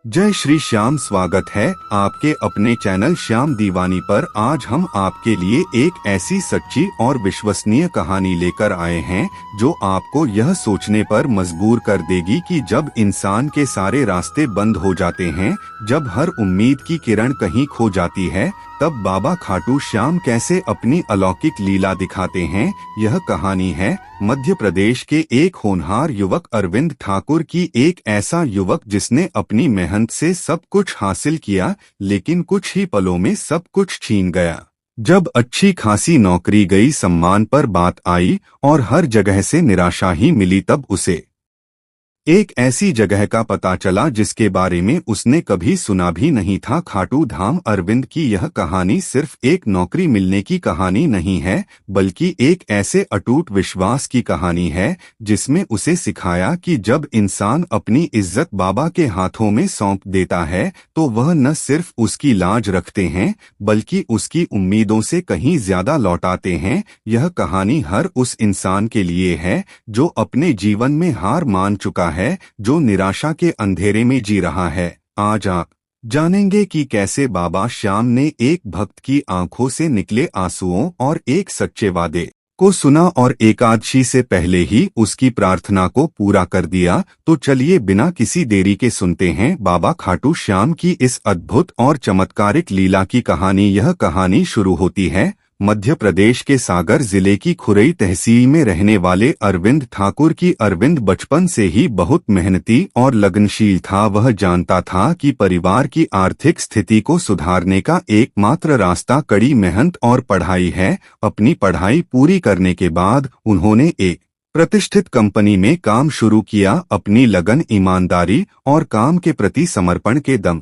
जय श्री श्याम। स्वागत है आपके अपने चैनल श्याम दीवानी पर। आज हम आपके लिए एक ऐसी सच्ची और विश्वसनीय कहानी लेकर आए हैं जो आपको यह सोचने पर मजबूर कर देगी कि जब इंसान के सारे रास्ते बंद हो जाते हैं, जब हर उम्मीद की किरण कहीं खो जाती है, तब बाबा खाटू श्याम कैसे अपनी अलौकिक लीला दिखाते हैं। यह कहानी है मध्य प्रदेश के एक होनहार युवक अरविंद ठाकुर की। एक ऐसा युवक जिसने अपनी मेहनत से सब कुछ हासिल किया, लेकिन कुछ ही पलों में सब कुछ छीन गया। जब अच्छी खासी नौकरी गई, सम्मान पर बात आई और हर जगह से निराशा ही मिली, तब उसे एक ऐसी जगह का पता चला जिसके बारे में उसने कभी सुना भी नहीं था। खाटू धाम। अरविंद की यह कहानी सिर्फ एक नौकरी मिलने की कहानी नहीं है, बल्कि एक ऐसे अटूट विश्वास की कहानी है जिसमें उसे सिखाया कि जब इंसान अपनी इज्जत बाबा के हाथों में सौंप देता है तो वह न सिर्फ उसकी लाज रखते हैं, बल्कि उसकी उम्मीदों से कहीं ज्यादा लौटाते हैं। यह कहानी हर उस इंसान के लिए है जो अपने जीवन में हार मान चुका है, जो निराशा के अंधेरे में जी रहा है। आज आप जानेंगे कि कैसे बाबा श्याम ने एक भक्त की आंखों से निकले आंसुओं और एक सच्चे वादे को सुना और एकादशी से पहले ही उसकी प्रार्थना को पूरा कर दिया। तो चलिए बिना किसी देरी के सुनते हैं बाबा खाटू श्याम की इस अद्भुत और चमत्कारिक लीला की कहानी। यह कहानी शुरू होती है मध्य प्रदेश के सागर जिले की खुरई तहसील में रहने वाले अरविंद ठाकुर की। अरविंद बचपन से ही बहुत मेहनती और लगनशील था। वह जानता था कि परिवार की आर्थिक स्थिति को सुधारने का एकमात्र रास्ता कड़ी मेहनत और पढ़ाई है। अपनी पढ़ाई पूरी करने के बाद उन्होंने एक प्रतिष्ठित कंपनी में काम शुरू किया। अपनी लगन, ईमानदारी और काम के प्रति समर्पण के दम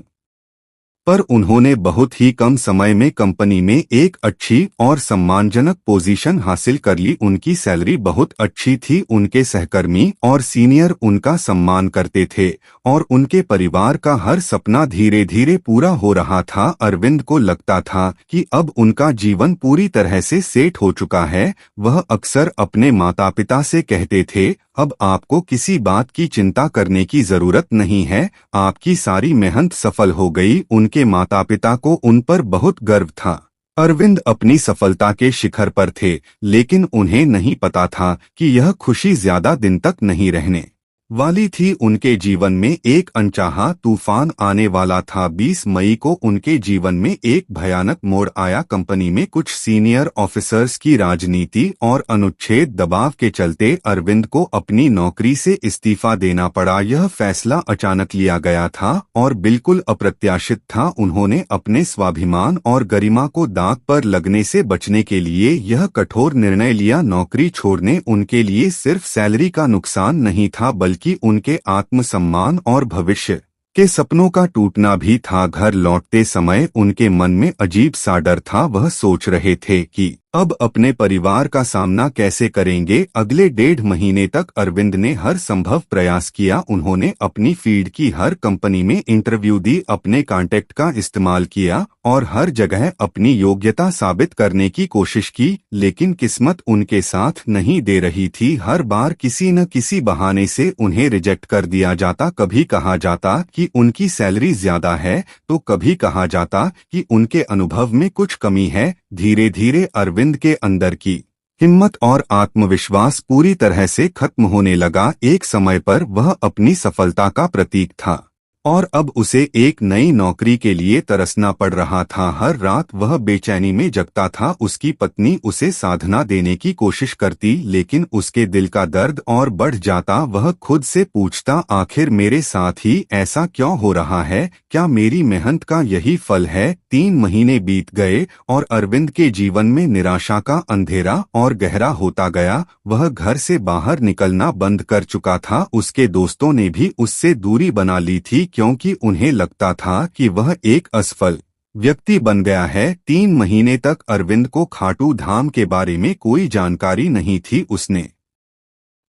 पर उन्होंने बहुत ही कम समय में कंपनी में एक अच्छी और सम्मानजनक पोजीशन हासिल कर ली। उनकी सैलरी बहुत अच्छी थी। उनके सहकर्मी और सीनियर उनका सम्मान करते थे और उनके परिवार का हर सपना धीरे धीरे पूरा हो रहा था। अरविंद को लगता था कि अब उनका जीवन पूरी तरह से सेट हो चुका है। वह अक्सर अपने माता पिता से कहते थे, अब आपको किसी बात की चिंता करने की जरूरत नहीं है, आपकी सारी मेहनत सफल हो गई। उनके माता पिता को उन पर बहुत गर्व था। अरविंद अपनी सफलता के शिखर पर थे, लेकिन उन्हें नहीं पता था कि यह खुशी ज्यादा दिन तक नहीं रहने वाली थी। उनके जीवन में एक अनचाहा तूफान आने वाला था। 20 मई को उनके जीवन में एक भयानक मोड़ आया। कंपनी में कुछ सीनियर ऑफिसर्स की राजनीति और अनुच्छेद दबाव के चलते अरविंद को अपनी नौकरी से इस्तीफा देना पड़ा। यह फैसला अचानक लिया गया था और बिल्कुल अप्रत्याशित था। उन्होंने अपने स्वाभिमान और गरिमा को दांव पर लगने से बचने के लिए यह कठोर निर्णय लिया। नौकरी छोड़ने उनके लिए सिर्फ सैलरी का नुकसान नहीं था, बल्कि उनके आत्मसम्मान और भविष्य के सपनों का टूटना भी था। घर लौटते समय उनके मन में अजीब सा डर था। वह सोच रहे थे कि अब अपने परिवार का सामना कैसे करेंगे। अगले 1.5 महीने तक अरविंद ने हर संभव प्रयास किया। उन्होंने अपनी फील्ड की हर कंपनी में इंटरव्यू दी, अपने कॉन्टैक्ट का इस्तेमाल किया और हर जगह अपनी योग्यता साबित करने की कोशिश की, लेकिन किस्मत उनके साथ नहीं दे रही थी। हर बार किसी न किसी बहाने से उन्हें रिजेक्ट कर दिया जाता। कभी कहा जाता कि उनकी सैलरी ज्यादा है, तो कभी कहा जाता कि उनके अनुभव में कुछ कमी है। धीरे धीरे अरविंद के अंदर की हिम्मत और आत्मविश्वास पूरी तरह से खत्म होने लगा। एक समय पर वह अपनी सफलता का प्रतीक था और अब उसे एक नई नौकरी के लिए तरसना पड़ रहा था। हर रात वह बेचैनी में जगता था। उसकी पत्नी उसे साधना देने की कोशिश करती, लेकिन उसके दिल का दर्द और बढ़ जाता। वह खुद से पूछता, आखिर मेरे साथ ही ऐसा क्यों हो रहा है? क्या मेरी मेहनत का यही फल है? 3 महीने बीत गए और अरविंद के जीवन में निराशा का अंधेरा और गहरा होता गया। वह घर से बाहर निकलना बंद कर चुका था। उसके दोस्तों ने भी उससे दूरी बना ली थी, क्योंकि उन्हें लगता था कि वह एक असफल व्यक्ति बन गया है। 3 महीने तक अरविंद को खाटू धाम के बारे में कोई जानकारी नहीं थी। उसने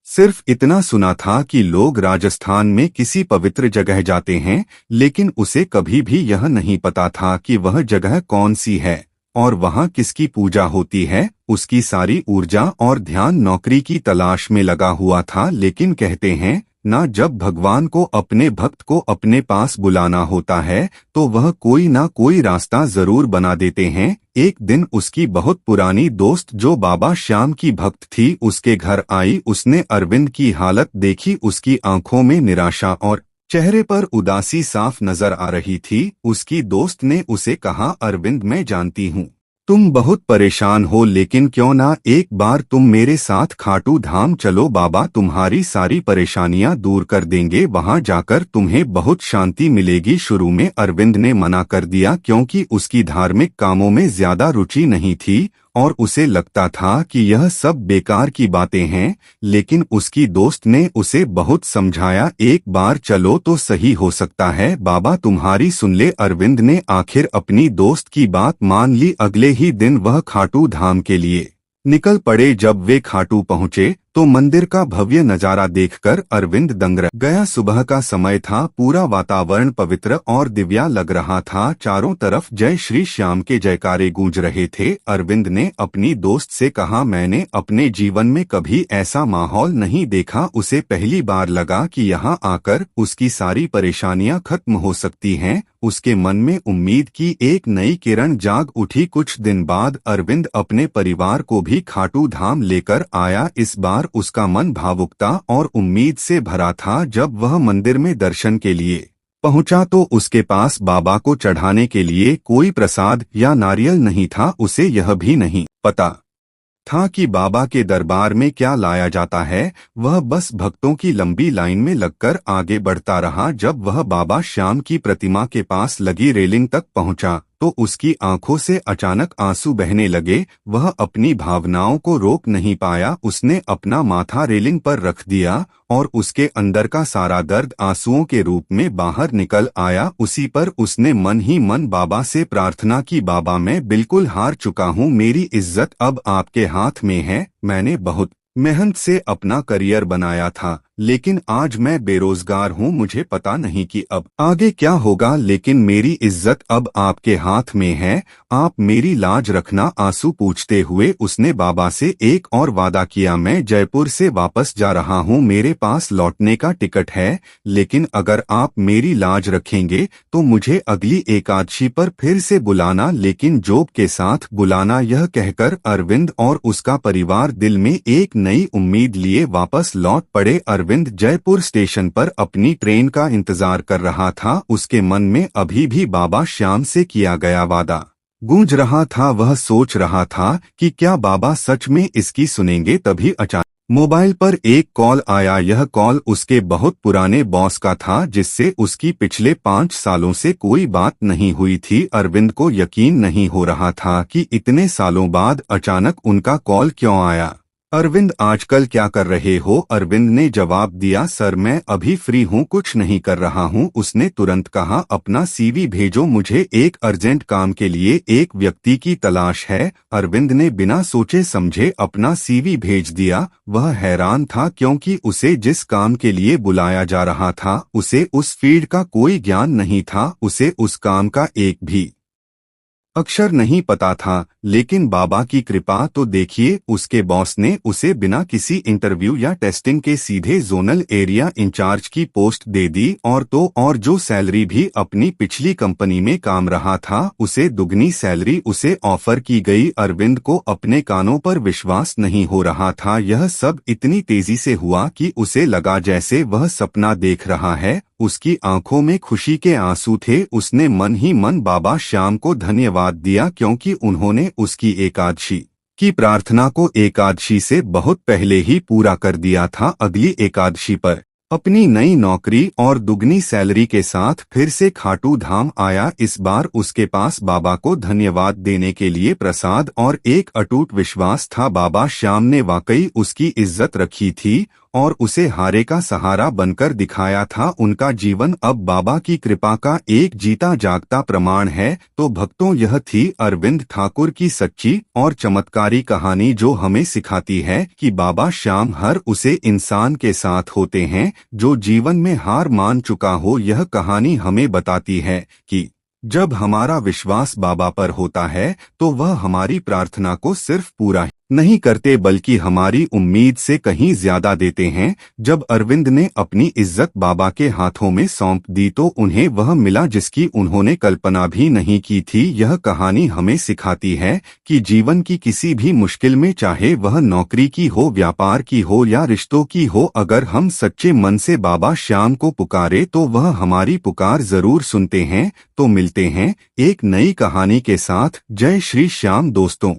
सिर्फ इतना सुना था कि लोग राजस्थान में किसी पवित्र जगह जाते हैं, लेकिन उसे कभी भी यह नहीं पता था कि वह जगह कौन सी है और वहां किसकी पूजा होती है। उसकी सारी ऊर्जा और ध्यान नौकरी की तलाश में लगा हुआ था। लेकिन कहते हैं ना जब भगवान को अपने भक्त को अपने पास बुलाना होता है तो वह कोई ना कोई रास्ता जरूर बना देते हैं। एक दिन उसकी बहुत पुरानी दोस्त जो बाबा श्याम की भक्त थी उसके घर आई। उसने अरविंद की हालत देखी। उसकी आंखों में निराशा और चेहरे पर उदासी साफ नजर आ रही थी। उसकी दोस्त ने उसे कहा, अरविंद, मैं जानती हूँ तुम बहुत परेशान हो, लेकिन क्यों ना एक बार तुम मेरे साथ खाटू धाम चलो। बाबा तुम्हारी सारी परेशानियां दूर कर देंगे, वहां जाकर तुम्हें बहुत शांति मिलेगी। शुरू में अरविंद ने मना कर दिया क्योंकि उसकी धार्मिक कामों में ज्यादा रुचि नहीं थी और उसे लगता था कि यह सब बेकार की बातें हैं, लेकिन उसकी दोस्त ने उसे बहुत समझाया। एक बार चलो तो सही हो सकता है, बाबा तुम्हारी सुन ले। अरविंद ने आखिर अपनी दोस्त की बात मान ली। अगले ही दिन वह खाटू धाम के लिए निकल पड़े। जब वे खाटू पहुंचे तो मंदिर का भव्य नजारा देखकर अरविंद दंग रह गया। सुबह का समय था, पूरा वातावरण पवित्र और दिव्या लग रहा था। चारों तरफ जय श्री श्याम के जयकारे गूंज रहे थे। अरविंद ने अपनी दोस्त से कहा, मैंने अपने जीवन में कभी ऐसा माहौल नहीं देखा। उसे पहली बार लगा कि यहाँ आकर उसकी सारी परेशानियां खत्म हो सकती हैं। उसके मन में उम्मीद की एक नई किरण जाग उठी। कुछ दिन बाद अरविंद अपने परिवार को भी खाटू धाम लेकर आया। इस बार उसका मन भावुकता और उम्मीद से भरा था। जब वह मंदिर में दर्शन के लिए पहुंचा तो उसके पास बाबा को चढ़ाने के लिए कोई प्रसाद या नारियल नहीं था। उसे यह भी नहीं पता था कि बाबा के दरबार में क्या लाया जाता है। वह बस भक्तों की लंबी लाइन में लगकर आगे बढ़ता रहा। जब वह बाबा श्याम की प्रतिमा के पास लगी रेलिंग तक पहुंचा तो उसकी आंखों से अचानक आंसू बहने लगे। वह अपनी भावनाओं को रोक नहीं पाया। उसने अपना माथा रेलिंग पर रख दिया और उसके अंदर का सारा दर्द आंसुओं के रूप में बाहर निकल आया। उसी पर उसने मन ही मन बाबा से प्रार्थना की, बाबा मैं बिल्कुल हार चुका हूँ, मेरी इज्जत अब आपके हाथ में है। मैंने बहुत मेहनत से अपना करियर बनाया था, लेकिन आज मैं बेरोजगार हूँ। मुझे पता नहीं कि अब आगे क्या होगा, लेकिन मेरी इज्जत अब आपके हाथ में है। आप मेरी लाज रखना। आंसू पूछते हुए उसने बाबा से एक और वादा किया, मैं जयपुर से वापस जा रहा हूँ, मेरे पास लौटने का टिकट है, लेकिन अगर आप मेरी लाज रखेंगे तो मुझे अगली एकादशी पर फिर से बुलाना, लेकिन जोग के साथ बुलाना। यह कहकर अरविंद और उसका परिवार दिल में एक नई उम्मीद लिए वापस लौट पड़े। अरविंद जयपुर स्टेशन पर अपनी ट्रेन का इंतजार कर रहा था। उसके मन में अभी भी बाबा श्याम से किया गया वादा गूंज रहा था। वह सोच रहा था कि क्या बाबा सच में इसकी सुनेंगे। तभी अचानक मोबाइल पर एक कॉल आया। यह कॉल उसके बहुत पुराने बॉस का था, जिससे उसकी पिछले 5 सालों से कोई बात नहीं हुई थी। अरविंद को यकीन नहीं हो रहा था कि इतने सालों बाद अचानक उनका कॉल क्यों आया। अरविंद, आजकल क्या कर रहे हो? अरविंद ने जवाब दिया, सर मैं अभी फ्री हूँ, कुछ नहीं कर रहा हूँ। उसने तुरंत कहा, अपना सीवी भेजो, मुझे एक अर्जेंट काम के लिए एक व्यक्ति की तलाश है। अरविंद ने बिना सोचे समझे अपना सीवी भेज दिया। वह हैरान था क्योंकि उसे जिस काम के लिए बुलाया जा रहा था उसे उस फील्ड का कोई ज्ञान नहीं था। उसे उस काम का एक भी अक्षर नहीं पता था, लेकिन बाबा की कृपा तो देखिए, उसके बॉस ने उसे बिना किसी इंटरव्यू या टेस्टिंग के सीधे जोनल एरिया इंचार्ज की पोस्ट दे दी। और जो सैलरी भी अपनी पिछली कंपनी में काम रहा था उसे दुगनी सैलरी उसे ऑफर की गई। अरविंद को अपने कानों पर विश्वास नहीं हो रहा था। यह सब इतनी तेजी से हुआ कि उसे लगा जैसे वह सपना देख रहा है। उसकी आंखों में खुशी के आंसू थे। उसने मन ही मन बाबा श्याम को धन्यवाद दिया क्योंकि उन्होंने उसकी एकादशी की प्रार्थना को एकादशी से बहुत पहले ही पूरा कर दिया था। अगली एकादशी पर अपनी नई नौकरी और दुगनी सैलरी के साथ फिर से खाटू धाम आया। इस बार उसके पास बाबा को धन्यवाद देने के लिए प्रसाद और एक अटूट विश्वास था। बाबा श्याम ने वाकई उसकी इज्जत रखी थी और उसे हारे का सहारा बनकर दिखाया था। उनका जीवन अब बाबा की कृपा का एक जीता जागता प्रमाण है। तो भक्तों, यह थी अरविंद ठाकुर की सच्ची और चमत्कारी कहानी, जो हमें सिखाती है कि बाबा श्याम हर उसे इंसान के साथ होते हैं जो जीवन में हार मान चुका हो। यह कहानी हमें बताती है कि जब हमारा विश्वास बाबा पर होता है तो वह हमारी प्रार्थना को सिर्फ पूरा नहीं करते बल्कि हमारी उम्मीद से कहीं ज्यादा देते हैं। जब अरविंद ने अपनी इज्जत बाबा के हाथों में सौंप दी तो उन्हें वह मिला जिसकी उन्होंने कल्पना भी नहीं की थी। यह कहानी हमें सिखाती है कि जीवन की किसी भी मुश्किल में, चाहे वह नौकरी की हो, व्यापार की हो या रिश्तों की हो, अगर हम सच्चे मन से बाबा श्याम को पुकारे तो वह हमारी पुकार जरूर सुनते हैं। तो मिलते हैं एक नई कहानी के साथ। जय श्री श्याम दोस्तों।